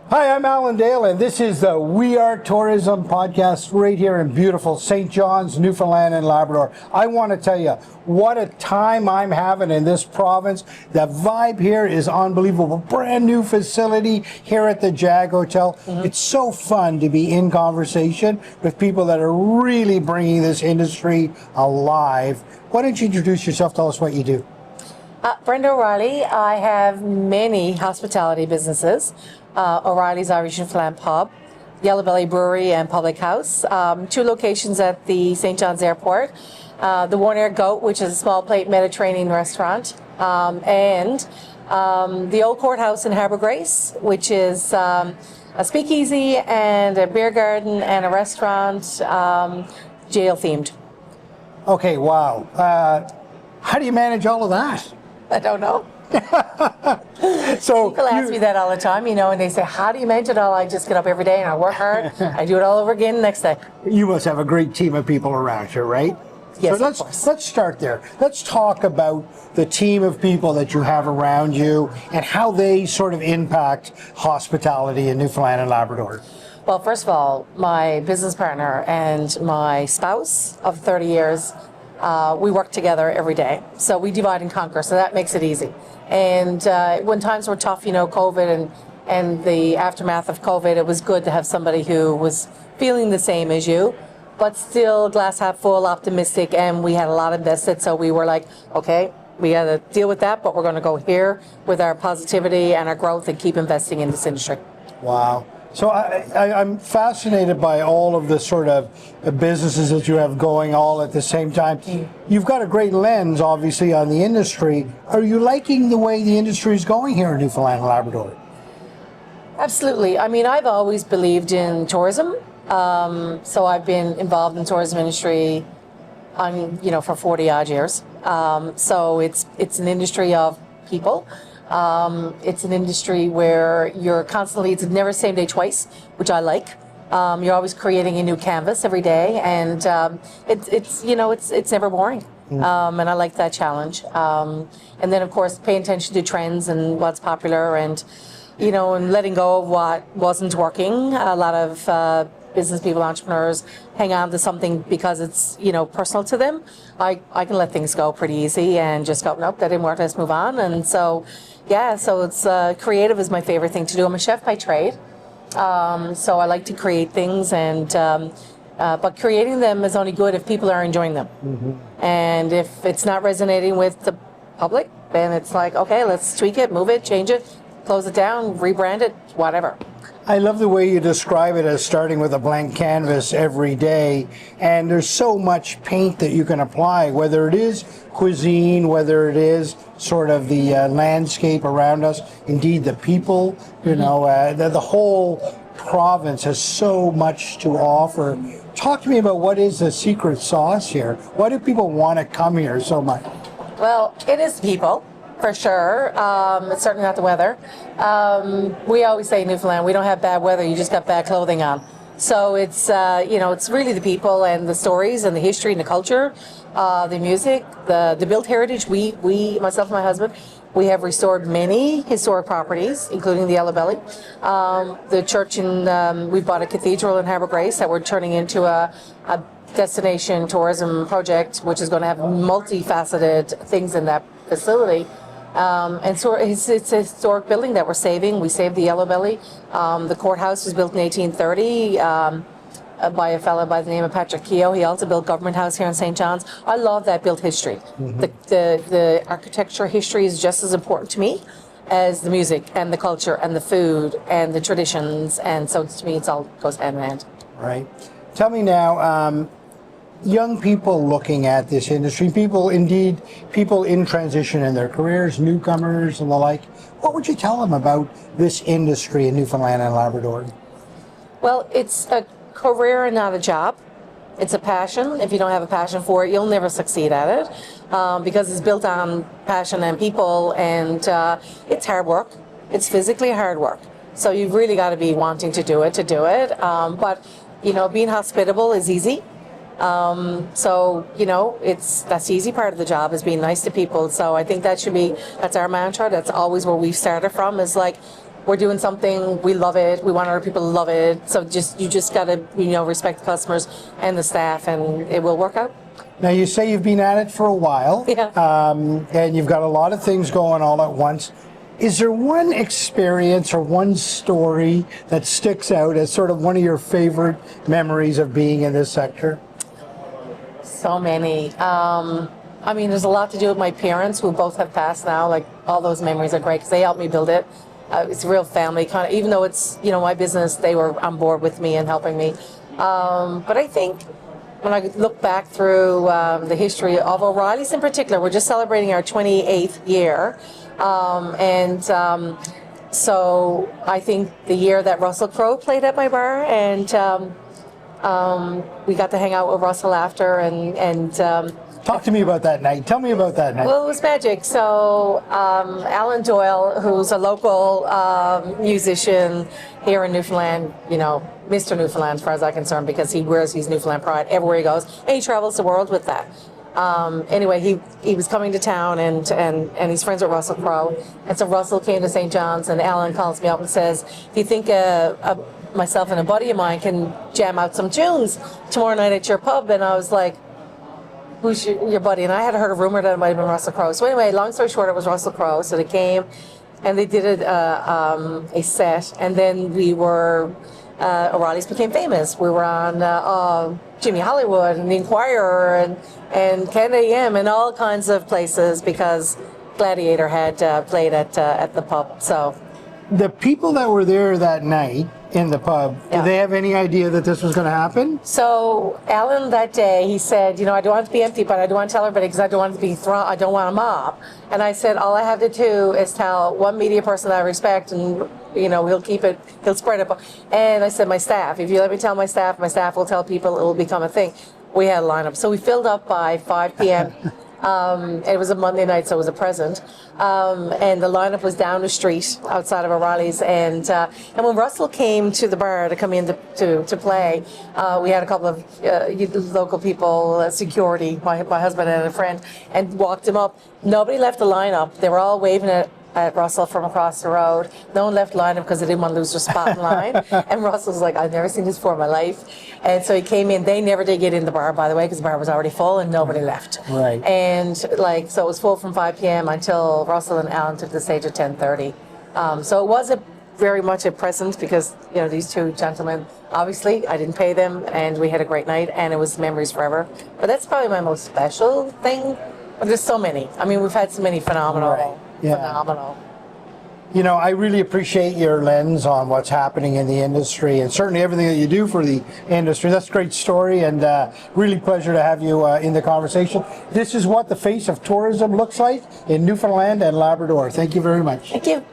Hi, I'm Alan Dale, and this is the We Are Tourism podcast right here in beautiful St. John's, Newfoundland and Labrador. I want to tell you what a time I'm having in this province. The vibe here is unbelievable. Brand new facility here at the Jag Hotel. It's so fun to be in conversation with people that are really bringing this industry alive. Why don't you introduce yourself? Tell us what you do. Brenda O'Reilly. I have many hospitality businesses. O'Reilly's Irish and Flam Pub, Yellow Belly Brewery and Public House, 2 locations at the St. John's Airport, the One Ear Goat, which is a small plate Mediterranean restaurant, and the Old Courthouse in Harbour Grace, which is a speakeasy and a beer garden and a restaurant, jail themed. Okay, wow. How do you manage all of that? I don't know. So People ask me that all the time, and they say, how do you manage it all? I just get up every day and I work hard. I do it all over again the next day. You must have a great team of people around you, right? Yes, so of course. let's start there. Let's talk about the team of people that you have around you and how they sort of impact hospitality in Newfoundland and Labrador. Well, first of all, my business partner and my spouse of 30 years, we work together every day. So we divide and conquer, so that makes it easy. And when times were tough, COVID and the aftermath of COVID, it was good to have somebody who was feeling the same as you, but still glass half full, optimistic, and we had a lot invested. So we were like, okay, we got to deal with that, but we're going to go here with our positivity and our growth and keep investing in this industry. Wow. So I'm fascinated by all of the sort of businesses that you have going all at the same time. You've got a great lens, obviously, on the industry. Are you liking the way the industry is going here in Newfoundland and Labrador? Absolutely. I mean, I've always believed in tourism. So I've been involved in the tourism industry for 40 odd years. So it's an industry of people. It's an industry where you're constantly, it's never same day twice, which I like. You're always creating a new canvas every day, and it's never boring. And I like that challenge. And then of course paying attention to trends and what's popular, and and letting go of what wasn't working. A lot of business people, entrepreneurs, hang on to something because it's personal to them. I can let things go pretty easy and just go, nope, that didn't work, let's move on. And so so it's creative is my favorite thing to do. I'm a chef by trade, so I like to create things, and but creating them is only good if people are enjoying them. And if it's not resonating with the public, then it's like, okay, let's tweak it, move it, change it, close it down, rebrand it, whatever. I love the way you describe it as starting with a blank canvas every day, and there's so much paint that you can apply, whether it is cuisine, whether it is sort of the landscape around us, indeed the people, the whole province has so much to offer. Talk to me about what is the secret sauce here. Why do people want to come here so much? Well, it is people. For sure. It's certainly not the weather. We always say in Newfoundland, we don't have bad weather, you just got bad clothing on. So it's, it's really the people and the stories and the history and the culture, the music, the built heritage. We, myself and my husband, we have restored many historic properties, including the Yellow Belly. The church we bought a cathedral in Harbour Grace that we're turning into a destination tourism project, which is going to have multifaceted things in that facility. And so it's a historic building that we're saving. We saved the Yellow Belly. The courthouse was built in 1830 by a fellow by the name of Patrick Keogh. He also built Government House here in St. John's. I love that built history. The architecture history is just as important to me as the music and the culture and the food and the traditions. And so to me, it all goes hand in hand. Right. Tell me now, young people looking at this industry, people in transition in their careers, newcomers and the like, what would you tell them about this industry in Newfoundland and Labrador? Well, it's a career and not a job. It's a passion. If you don't have a passion for it, you'll never succeed at it, because it's built on passion and people, and it's hard work. It's physically hard work. So you've really got to be wanting to do it. But being hospitable is easy. So, that's the easy part of the job, is being nice to people. So I think that's our mantra. That's always where we've started from, is like, we're doing something, we love it, we want other people to love it. So you just got to, respect the customers and the staff, and it will work out. Now, you say you've been at it for a while, and you've got a lot of things going all at once. Is there one experience or one story that sticks out as sort of one of your favorite memories of being in this sector? So many. There's a lot to do with my parents, who both have passed now. Like, all those memories are great because they helped me build it. It's a real family kind of, even though it's, my business, they were on board with me and helping me. But I think when I look back through the history of O'Reilly's in particular, we're just celebrating our 28th year. So I think the year that Russell Crowe played at my bar, and we got to hang out with Russell after, and talk to me about that night. Tell me about that night. Well, it was magic. So Alan Doyle, who's a local musician here in Newfoundland, Mr. Newfoundland as far as I'm concerned, because he wears his Newfoundland pride everywhere he goes, and he travels the world with that. Anyway, he was coming to town, and he's friends with Russell Crowe. And so Russell came to St. John's, and Alan calls me up and says, "Do you think myself and a buddy of mine can jam out some tunes tomorrow night at your pub?" And I was like, "Who's your buddy?" And I had heard a rumor that it might have been Russell Crowe. So anyway, long story short, it was Russell Crowe. So they came, and they did a set, and then we were, O'Reilly's became famous. We were on Jimmy Hollywood and The Inquirer and Canada AM and all kinds of places because Gladiator had played at the pub. So the people that were there that night in the pub, did they have any idea that this was going to happen? So Alan that day, he said, I don't want it to be empty, but I don't want to tell everybody because I don't want it to be thrown. I don't want a mob. And I said, all I have to do is tell one media person that I respect, and he'll keep it, he'll spread it. And I said, my staff, if you let me tell my staff will tell people, it will become a thing. We had a lineup. So we filled up by 5 p.m. It was a Monday night, so it was a present. And the lineup was down the street outside of O'Reilly's. And when Russell came to the bar to come in to play, we had a couple of local people, security, my husband and a friend, and walked him up. Nobody left the lineup. They were all waving at Russell from across the road. No one left line because they didn't want to lose their spot in line. And Russell's like, I've never seen this before in my life. And so he came in. They never did get in the bar, by the way, because the bar was already full and nobody left. Right. And so it was full from 5 p.m. until Russell and Alan took the stage at 10:30. So it was very much a present because, these two gentlemen, obviously, I didn't pay them, and we had a great night, and it was memories forever. But that's probably my most special thing. But there's so many. We've had so many phenomenal. I really appreciate your lens on what's happening in the industry, and certainly everything that you do for the industry. That's a great story, and really pleasure to have you in the conversation. This is what the face of tourism looks like in Newfoundland and Labrador. Thank you very much. Thank you.